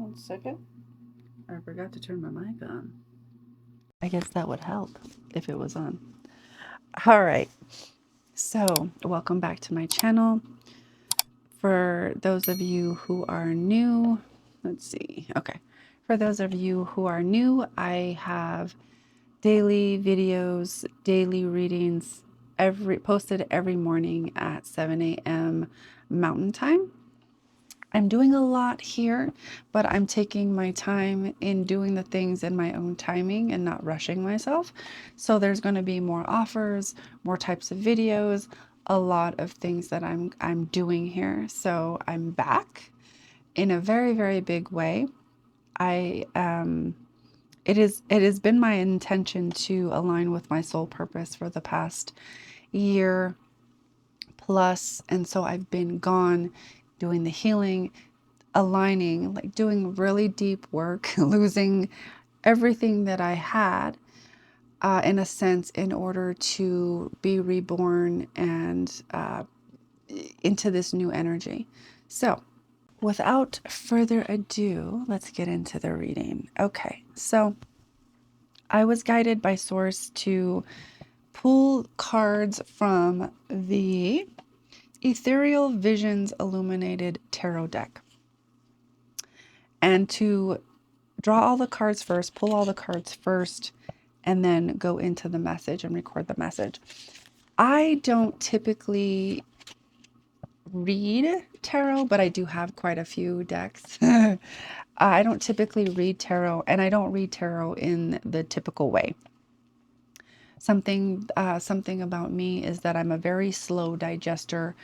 1 second. I forgot to turn my mic on. I guess that would help if it was on. All right. So, welcome back to my channel. For those of you who are new, let's see. Okay. For those of you who are new, I have daily videos, daily readings, posted every morning at 7 a.m. Mountain Time. I'm doing a lot here, but I'm taking my time in doing the things in my own timing and not rushing myself. So there's going to be more offers, more types of videos, a lot of things that I'm doing here. So I'm back in a very, very big way. I it has been my intention to align with my soul purpose for the past year plus, and so I've been gone doing the healing, aligning, like doing really deep work, losing everything that I had, in a sense, in order to be reborn and into this new energy. So, without further ado, let's get into the reading. Okay, so I was guided by Source to pull cards from the Ethereal Visions Illuminated Tarot deck and to draw all the cards first, pull all the cards first, and then go into the message and record the message. I don't typically read tarot, but I do have quite a few decks. I don't typically read tarot, and I don't read tarot in the typical way. Something about me is that I'm a very slow digester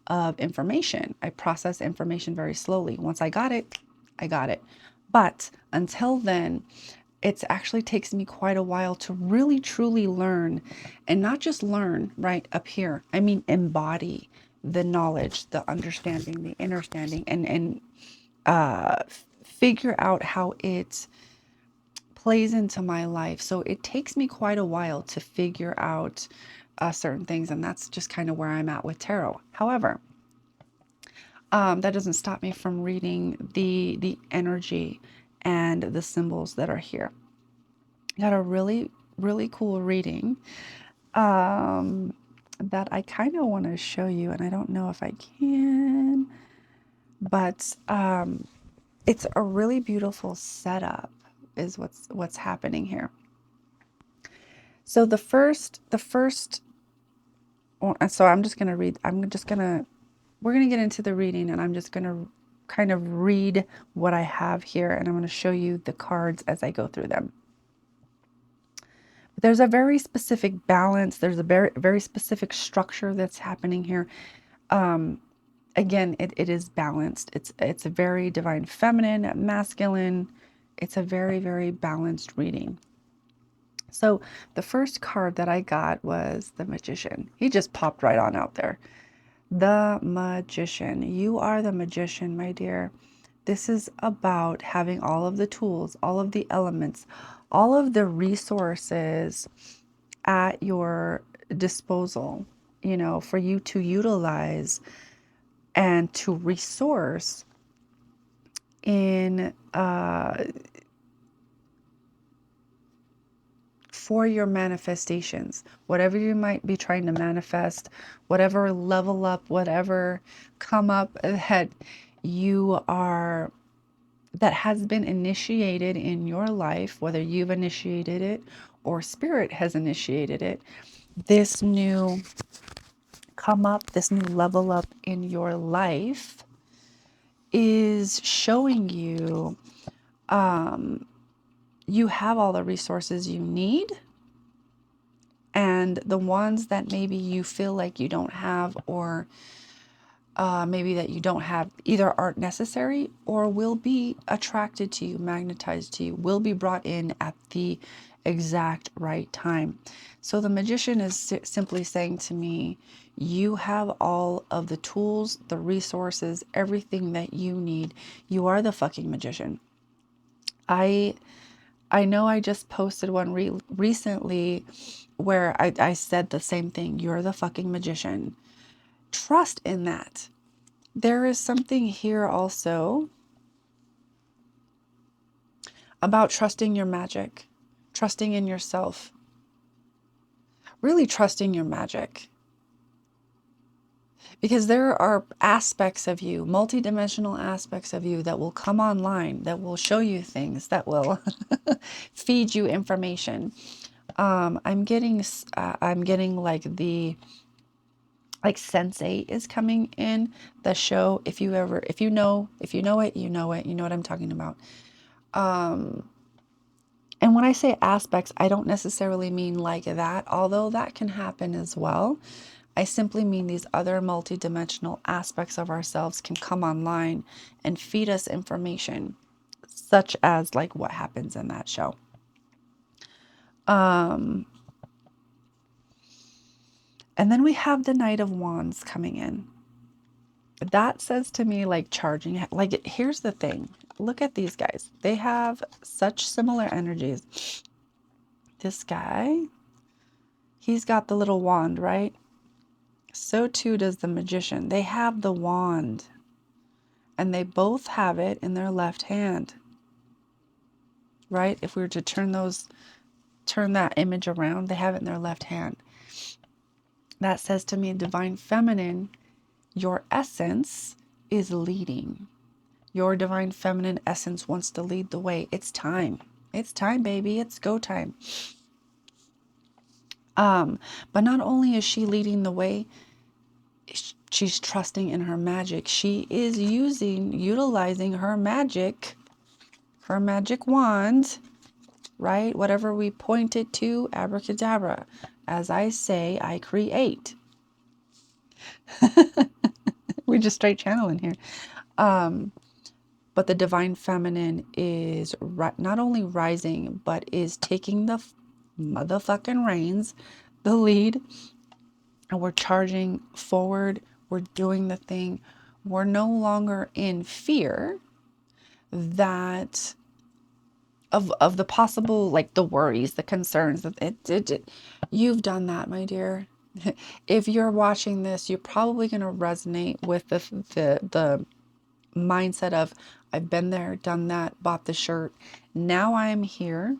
of information. I process information very slowly. Once I got it, I got it. But until then, it actually takes me quite a while to really truly learn, and not just learn right up here. I mean, embody the knowledge, the understanding, the understanding, and figure out how it plays into my life. So it takes me quite a while to figure out certain things, and that's just kind of where I'm at with tarot. However, that doesn't stop me from reading the energy and the symbols that are here. Got a really, really cool reading that I kind of want to show you, and I don't know if I can, but it's a really beautiful setup is what's happening here. So so I'm just going to read, we're going to get into the reading, and I'm just going to kind of read what I have here, and I'm going to show you the cards as I go through them. But there's a very specific balance. There's a very, very specific structure that's happening here. Again, it is balanced. It's a very divine feminine, masculine. It's a very, very balanced reading. So the first card that I got was the Magician. He just popped right on out there. The Magician. You are the magician, my dear. This is about having all of the tools, all of the elements, all of the resources at your disposal, for you to utilize and to resource in for your manifestations, whatever you might be trying to manifest, whatever level up, whatever come up that that has been initiated in your life, whether you've initiated it or spirit has initiated it. This new come up, this new level up in your life is showing you you have all the resources you need, and the ones that maybe you feel like you don't have, or maybe that you don't have, either aren't necessary or will be attracted to you, magnetized to you, will be brought in at the exact right time. So the Magician is simply saying to me, you have all of the tools, the resources, everything that you need. You are the fucking magician. I know I just posted one recently where I said the same thing. You're the fucking magician. Trust in that. There is something here also about trusting your magic, trusting in yourself, really trusting your magic. Because there are aspects of you, multidimensional aspects of you that will come online, that will show you things, that will feed you information. I'm getting like like Sense8 is coming in the show. If you know it, you know it, you know what I'm talking about. And when I say aspects, I don't necessarily mean like that, although that can happen as well. I simply mean these other multidimensional aspects of ourselves can come online and feed us information, such as like what happens in that show. And then we have the Knight of Wands coming in. That says to me like charging, like here's the thing. Look at these guys. They have such similar energies. This guy, he's got the little wand, right? So too does the Magician. They have the wand, and they both have it in their left hand, right? If we were to turn that image around, they have it in their left hand. That says to me, Divine Feminine, your essence is leading. Your Divine Feminine essence wants to lead the way. It's time. It's time, baby. It's go time. But not only is she leading the way, she's trusting in her magic. She is utilizing her magic wand, right? Whatever we point it to, abracadabra. As I say, I create. We're just straight channeling here. But the Divine Feminine is not only rising, but is taking the motherfucking reins, the lead, and we're charging forward. We're doing the thing. We're no longer in fear that of the possible, like the worries, the concerns that you've done that, my dear. If you're watching this, you're probably going to resonate with the mindset of, I've been there, done that, bought the shirt. Now I'm here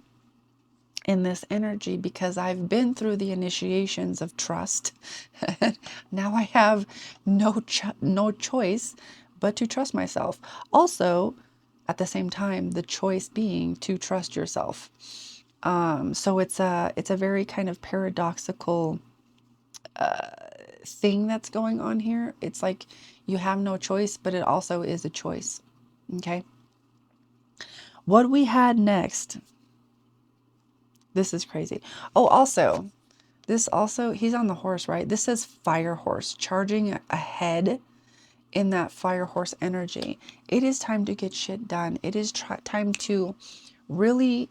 in this energy because I've been through the initiations of trust. Now I have no choice but to trust myself. Also, at the same time, the choice being to trust yourself. So it's a very kind of paradoxical thing that's going on here. It's like you have no choice, but it also is a choice. Okay. What we had next. This is crazy. Oh, also, he's on the horse, right? This says fire horse, charging ahead in that fire horse energy. It is time to get shit done. It is time to really,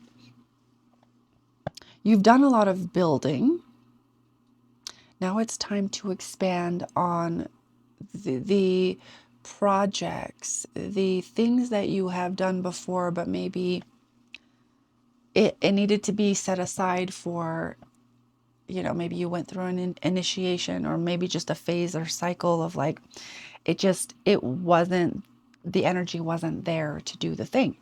you've done a lot of building. Now it's time to expand on the projects, the things that you have done before, but maybe it needed to be set aside for, you know, maybe you went through an initiation, or maybe just a phase or cycle of like, it wasn't, the energy wasn't there to do the thing.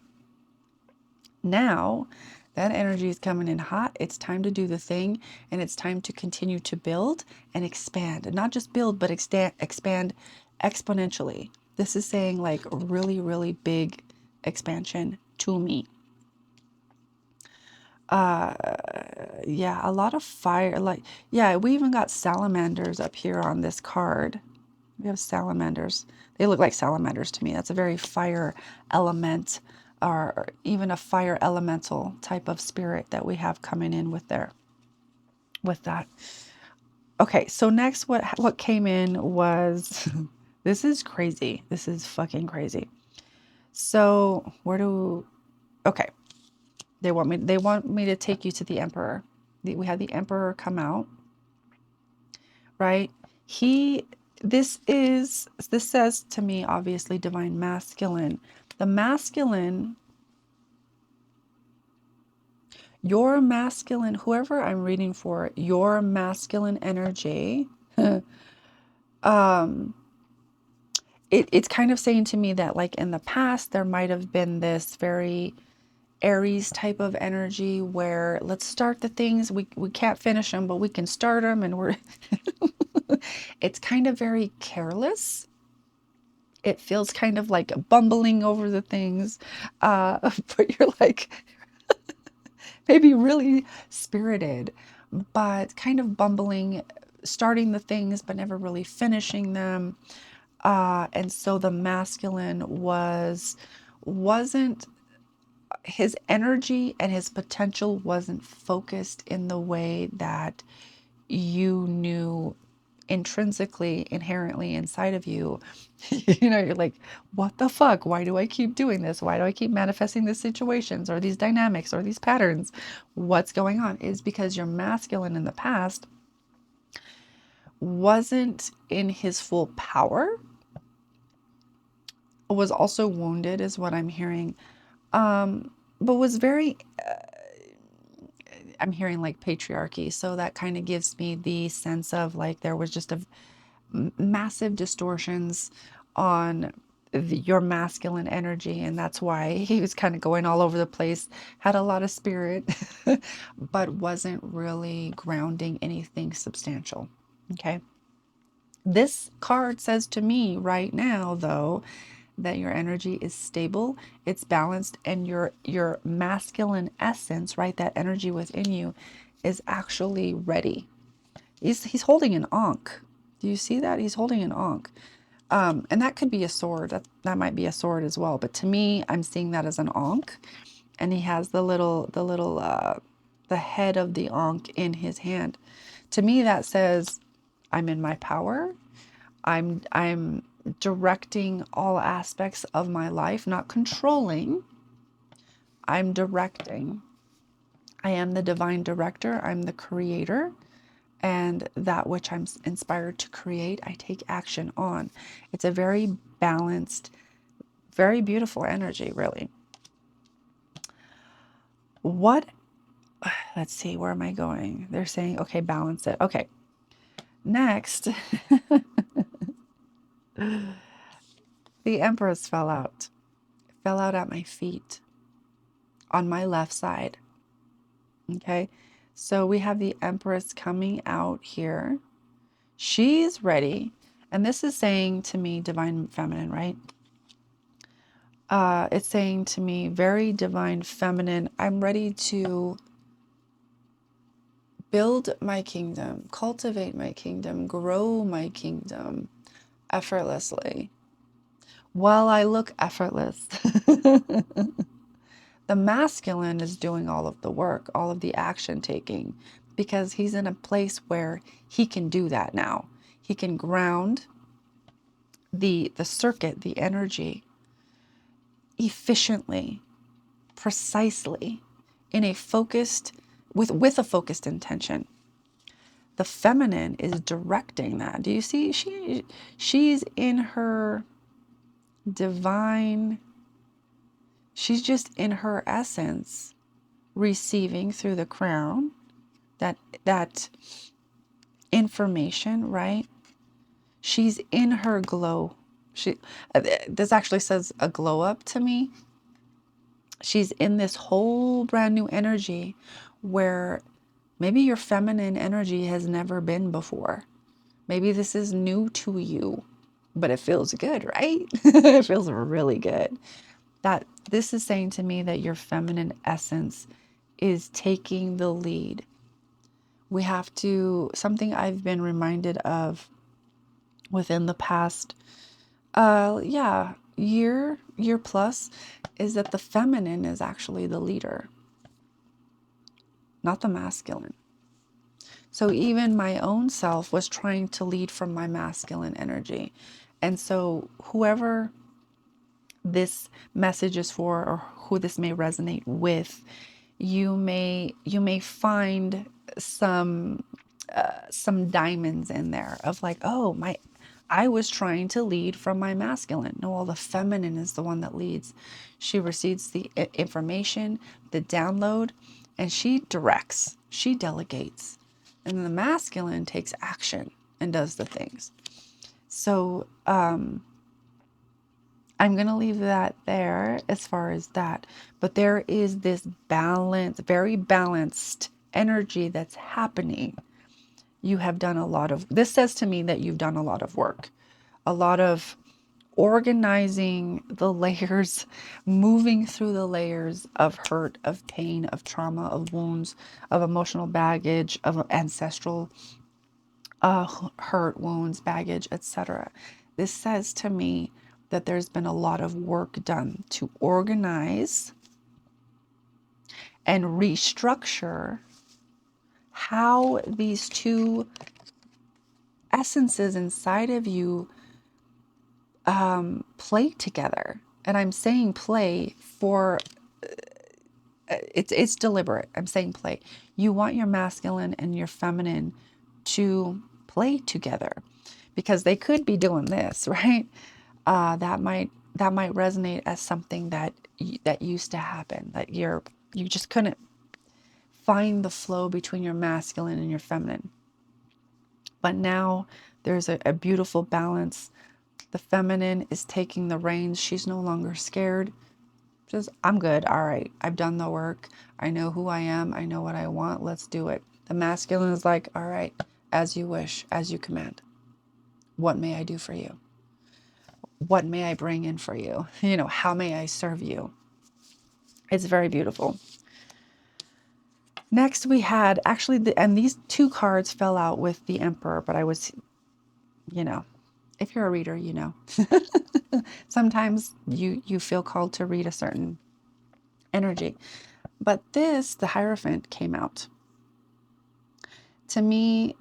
Now that energy is coming in hot. It's time to do the thing, and it's time to continue to build and expand. And not just build, but expand exponentially. This is saying like really, really big expansion to me. Yeah, a lot of fire. Like, yeah, we even got salamanders up here on this card. We have salamanders. They look like salamanders to me. That's a very fire element, or even a fire elemental type of spirit that we have coming in with that. Okay, so next what came in was this is crazy. This is fucking crazy. So okay. They want me to take you to the Emperor. We had the Emperor come out, right? This says to me, obviously, divine masculine. The masculine, your masculine, whoever I'm reading for, your masculine energy, it's kind of saying to me that like in the past, there might have been this very Aries type of energy where let's start the things, we can't finish them, but we can start them, and we're it's kind of very careless. It feels kind of like bumbling over the things, but you're like maybe really spirited, but kind of bumbling, starting the things, but never really finishing them. And so the masculine wasn't his energy and his potential wasn't focused in the way that you knew intrinsically, inherently inside of you. You're like, what the fuck? Why do I keep doing this? Why do I keep manifesting these situations or these dynamics or these patterns? What's going on? Is because your masculine in the past wasn't in his full power, was also wounded, is what I'm hearing. But was very, I'm hearing like patriarchy. So that kind of gives me the sense of like there was just a massive distortions on your masculine energy, and that's why he was kind of going all over the place, had a lot of spirit, but wasn't really grounding anything substantial. Okay. This card says to me right now, though, that your energy is stable, it's balanced, and your masculine essence, right, that energy within you is actually ready. He's holding an ankh. Do you see that? He's holding an ankh. And that could be a sword. That might be a sword as well. But to me, I'm seeing that as an ankh. And he has the head of the ankh in his hand. To me, that says, I'm in my power. I'm directing all aspects of my life, not controlling. I'm directing. I am the divine director. I'm the creator. And that which I'm inspired to create, I take action on. It's a very balanced, very beautiful energy, really. What, let's see, where am I going? They're saying, okay, balance it. Okay. Next, the Empress fell out at my feet on my left side. Okay. So we have the Empress coming out here. She's ready. And this is saying to me, divine feminine, right? It's saying to me, very divine feminine, I'm ready to build my kingdom, cultivate my kingdom, grow my kingdom effortlessly. While I look effortless, the masculine is doing all of the work, all of the action taking, because he's in a place where he can do that now. He can ground the circuit, the energy, efficiently, precisely, in a focused, with a focused intention. The feminine is directing that. Do you see? She's in her divine, she's just in her essence, receiving through the crown that information, right? She's in her glow. This actually says a glow up to me. She's in this whole brand new energy where maybe your feminine energy has never been before. Maybe this is new to you, but it feels good, right? It feels really good. That this is saying to me that your feminine essence is taking the lead. We have to, something I've been reminded of within the past, year plus, is that the feminine is actually the leader, not the masculine. So even my own self was trying to lead from my masculine energy. And so whoever this message is for, or who this may resonate with, you may find some diamonds in there of like, oh, I was trying to lead from my masculine. No, well, the feminine is the one that leads. She receives the information, the download, and she directs, she delegates. And then the masculine takes action and does the things. So I'm going to leave that there as far as that. But there is this balance, very balanced energy that's happening. You have done a lot of, this says to me that you've done a lot of work, a lot of organizing the layers, moving through the layers of hurt, of pain, of trauma, of wounds, of emotional baggage, of ancestral hurt, wounds, baggage, etc. This says to me that there's been a lot of work done to organize and restructure how these two essences inside of you play together. And I'm saying play for it's deliberate. I'm saying play. You want your masculine and your feminine to play together, because they could be doing this, right? That might resonate as something that that used to happen, that you just couldn't find the flow between your masculine and your feminine. But now there's a beautiful balance. The feminine is taking the reins. She's no longer scared. Just, I'm good. All right. I've done the work. I know who I am. I know what I want. Let's do it. The masculine is like, all right, as you wish, as you command. What may I do for you? What may I bring in for you? You know, how may I serve you? It's very beautiful. Next we had actually, and these two cards fell out with the Emperor, but I was, you know, if you're a reader, you know, sometimes you feel called to read a certain energy. But this, the Hierophant, came out. To me,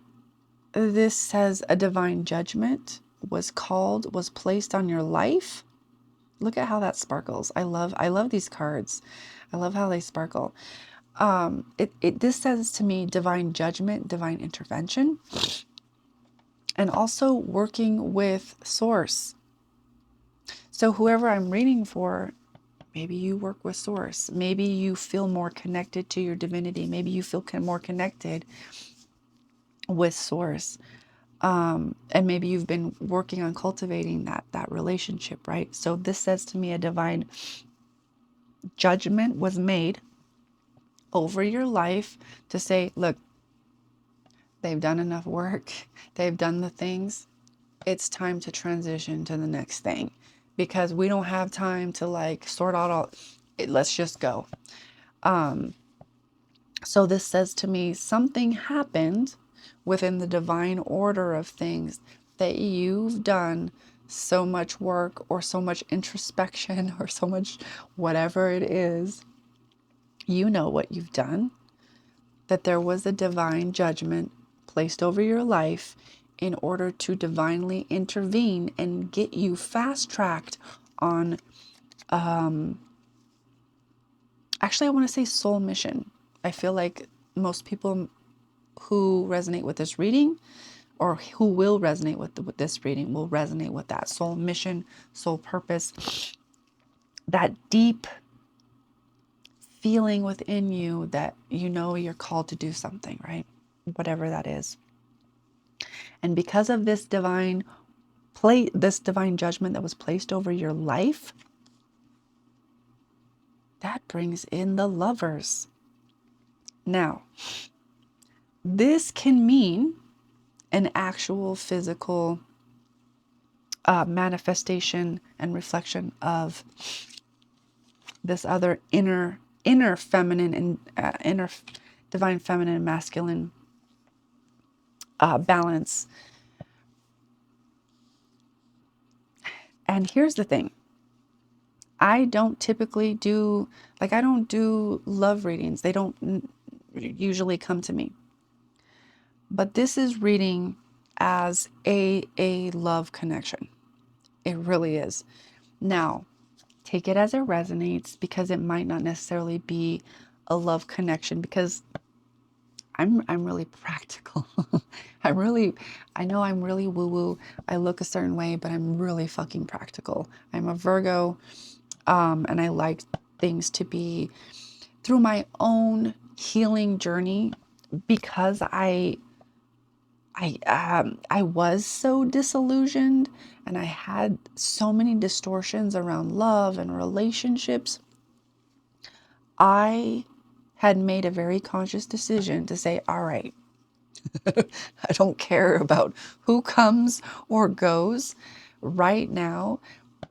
this says a divine judgment was placed on your life. Look at how that sparkles. I love these cards. I love how they sparkle. This says to me divine judgment, divine intervention, and also working with source. So whoever I'm reading for, maybe you work with source. Maybe you feel more connected to your divinity. Maybe you feel more connected with source. And maybe you've been working on cultivating that relationship, right? So this says to me a divine judgment was made over your life to say, look, they've done enough work. They've done the things. It's time to transition to the next thing, because we don't have time to like sort out all it. Let's just go. So this says to me something happened within the divine order of things, that you've done so much work or so much introspection or so much whatever it is, you know what you've done, that there was a divine judgment placed over your life in order to divinely intervene and get you fast-tracked on, actually I want to say soul mission. I feel like most people who resonate with this reading, or who will resonate with this reading, will resonate with that soul mission, soul purpose, that deep feeling within you that you know you're called to do something, right? Whatever that is. And because of this divine judgment that was placed over your life, that brings in the Lovers. Now, this can mean an actual physical manifestation and reflection of this other inner feminine and inner divine feminine and masculine balance. And here's the thing. I don't typically do, like, I don't do love readings. They don't usually come to me. But this is reading as a love connection. It really is. Now, take it as it resonates, because it might not necessarily be a love connection, because I'm really practical. I know I'm really woo-woo. I look a certain way, but I'm really fucking practical. I'm a Virgo, and I like things to be through my own healing journey, because I I was so disillusioned, and I had so many distortions around love and relationships. I had made a very conscious decision to say, all right, I don't care about who comes or goes right now,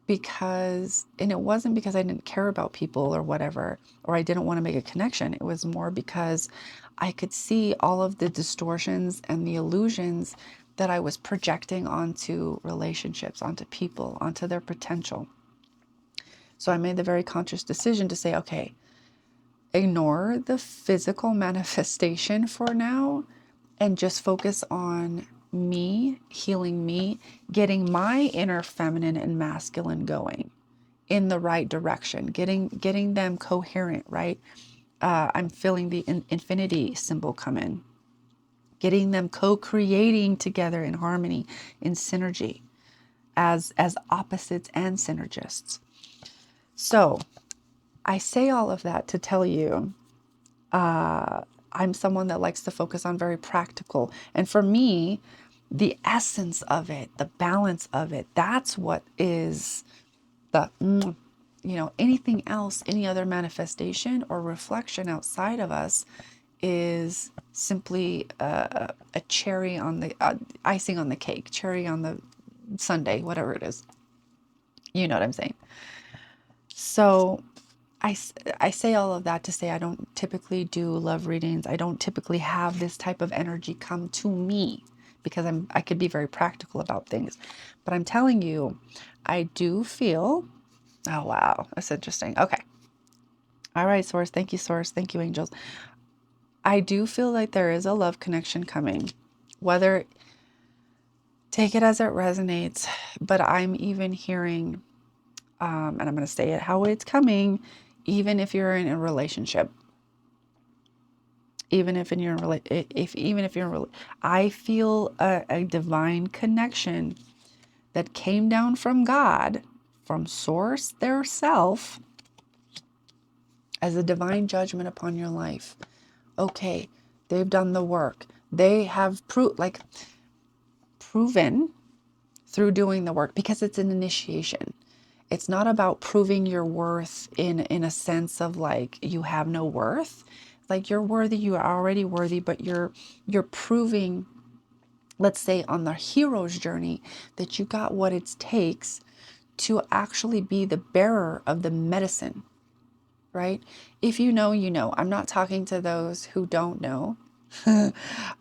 because, and it wasn't because I didn't care about people or whatever, or I didn't want to make a connection. It was more because I could see all of the distortions and the illusions that I was projecting onto relationships, onto people, onto their potential. So I made the very conscious decision to say, okay, ignore the physical manifestation for now and just focus on me, healing me, getting my inner feminine and masculine going in the right direction, getting them coherent, right? I'm feeling the infinity symbol come in, getting them co-creating together in harmony, in synergy, as opposites and synergists. So I say all of that to tell you, I'm someone that likes to focus on very practical. And for me, the essence of it, the balance of it, that's what is the, anything else, any other manifestation or reflection outside of us is simply a cherry on the icing on the cake, cherry on the sundae, whatever it is. You know what I'm saying? So I say all of that to say I don't typically do love readings. I don't typically have this type of energy come to me because I could be very practical about things. But I'm telling you, I do feel, oh wow, that's interesting. Okay. All right, Source. Thank you, Source. Thank you, angels. I do feel like there is a love connection coming. Whether, take it as it resonates, but I'm even hearing, and I'm going to say it how it's coming, even if you're in a relationship. Even if in your even if you're in I feel a divine connection that came down from God, from source their self, as a divine judgment upon your life. Okay, they've done the work. They have proven through doing the work, because it's an initiation. It's not about proving your worth in a sense of like you have no worth. Like you're worthy, you are already worthy, but you're proving, let's say on the hero's journey, that you got what it takes to actually be the bearer of the medicine, right? If you know, you know. I'm not talking to those who don't know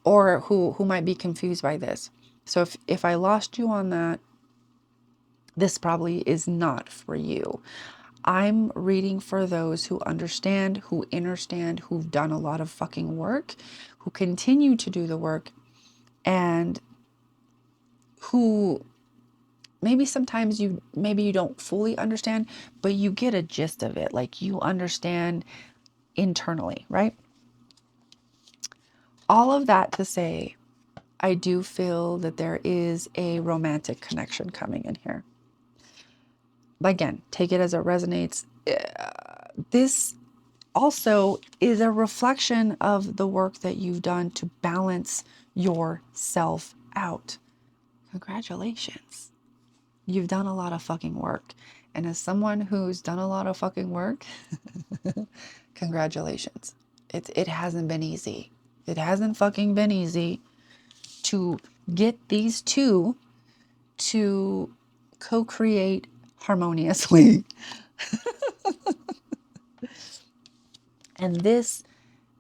or who might be confused by this. So if I lost you on that, this probably is not for you. I'm reading for those who understand, who understand, who've done a lot of fucking work, who continue to do the work, and who maybe sometimes maybe you don't fully understand, but you get a gist of it. Like you understand internally, right? All of that to say, I do feel that there is a romantic connection coming in here. But again, take it as it resonates. This also is a reflection of the work that you've done to balance yourself out. Congratulations. You've done a lot of fucking work. And as someone who's done a lot of fucking work, congratulations. It hasn't been easy. It hasn't fucking been easy to get these two to co-create harmoniously. And this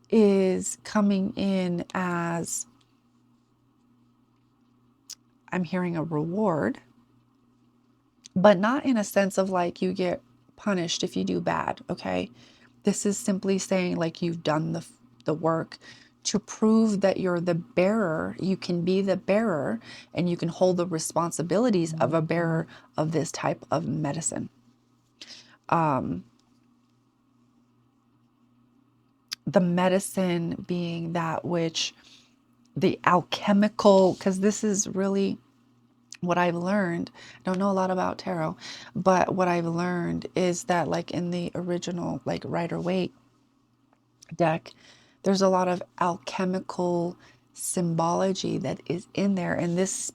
is coming in as, I'm hearing, a reward, but not in a sense of like you get punished if you do bad, okay? This is simply saying like you've done the work to prove that you're the bearer, you can be the bearer, and you can hold the responsibilities of a bearer of this type of medicine. The medicine being that which the alchemical, because this is really what I've learned. I don't know a lot about tarot, but what I've learned is that like in the original like Rider-Waite deck, there's a lot of alchemical symbology that is in there. And this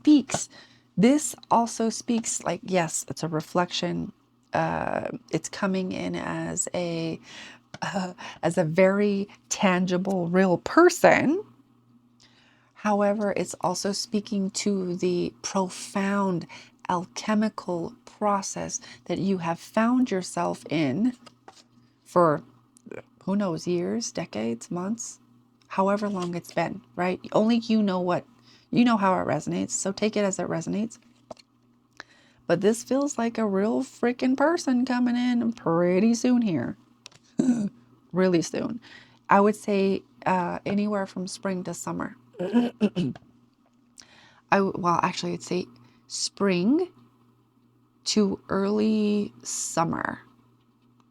also speaks like, yes, it's a reflection. It's coming in as a very tangible, real person. However, it's also speaking to the profound alchemical process that you have found yourself in for who knows, years, decades, months, however long it's been, right? Only you know how it resonates. So take it as it resonates. But this feels like a real freaking person coming in pretty soon here. Really soon. I would say anywhere from spring to summer. Actually, I'd say spring to early summer,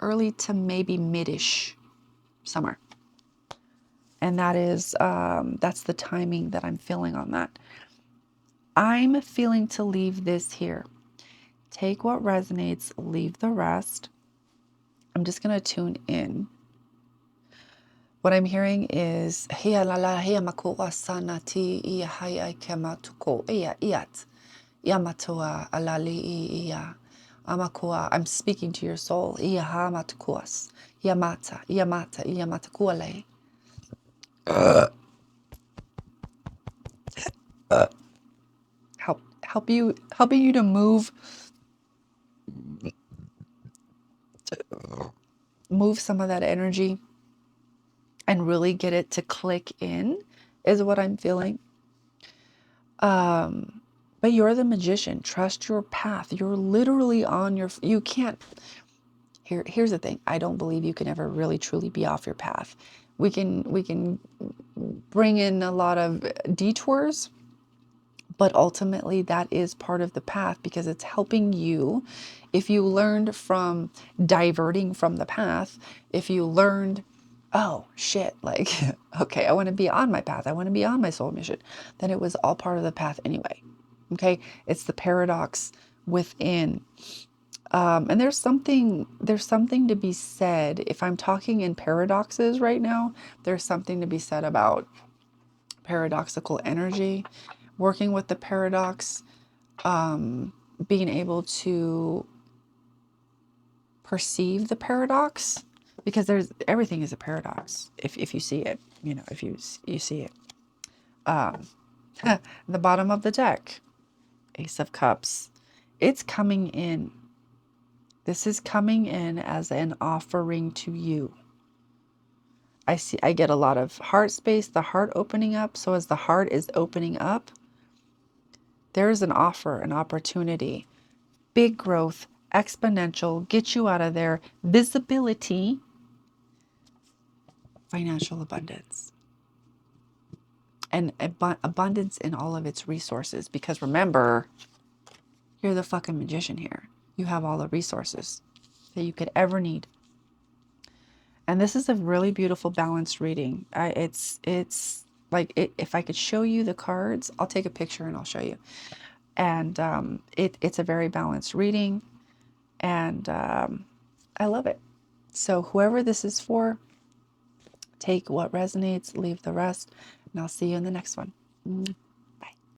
early to maybe mid-ish summer. And that's the timing that I'm feeling on that. I'm feeling to leave this here. Take what resonates, leave the rest. I'm just going to tune in. What I'm hearing is I'm speaking to your soul. Helping you to move some of that energy and really get it to click in is what I'm feeling. But you're the magician. Trust your path. You're literally on you can't. Here's the thing. I don't believe you can ever really truly be off your path. We can bring in a lot of detours, but ultimately that is part of the path because it's helping you. If you learned from diverting from the path, if you learned, oh shit, like, okay, I want to be on my path. I want to be on my soul mission. Then it was all part of the path anyway. Okay. It's the paradox within. And there's something to be said. If I'm talking in paradoxes right now, there's something to be said about paradoxical energy, working with the paradox, being able to perceive the paradox, because everything is a paradox if you see it, if you see it. The bottom of the deck, Ace of Cups, it's coming in. This is coming in as an offering to you. I get a lot of heart space, the heart opening up. So as the heart is opening up, there's an offer, an opportunity, big growth, exponential, get you out of there, visibility, financial abundance, and abundance in all of its resources. Because remember, you're the fucking magician here. You have all the resources that you could ever need. And this is a really beautiful balanced reading. It's like if I could show you the cards, I'll take a picture and I'll show you. And it's a very balanced reading, and I love it. So whoever this is for, take what resonates, leave the rest, and I'll see you in the next one.